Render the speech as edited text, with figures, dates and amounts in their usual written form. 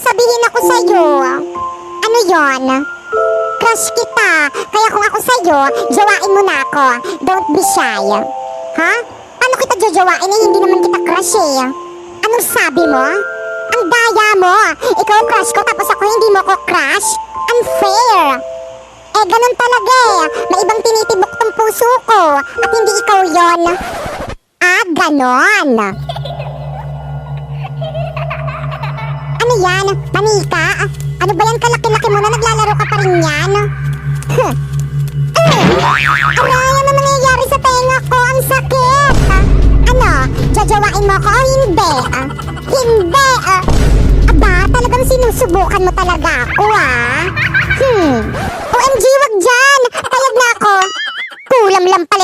sasabihin ako sa'yo. Ano yon? Crush kita. Kaya kung ako sa'yo, jowain mo na ako. Don't be shy. Ha? Paano kita jojowain eh? Hindi naman kita crush eh. Anong sabi mo? Ang daya mo. Ikaw crush ko tapos ako hindi mo ko crush? Unfair. Eh, ganun talaga eh. May ibang tinitibok tong puso ko. At hindi ikaw yon. Ah, ganon. Ano yan? Manika? Ano ba yan kalaki-laki mo na naglalaro ka pa rin yan? Aray, ano nangyayari sa tenga ko? Ang sakit! Ano? Jajawain mo ko o hindi? Hindi! Aba, talagang sinusubukan mo talaga ako OMG, wag dyan! Payag na ako! Kulam lang pala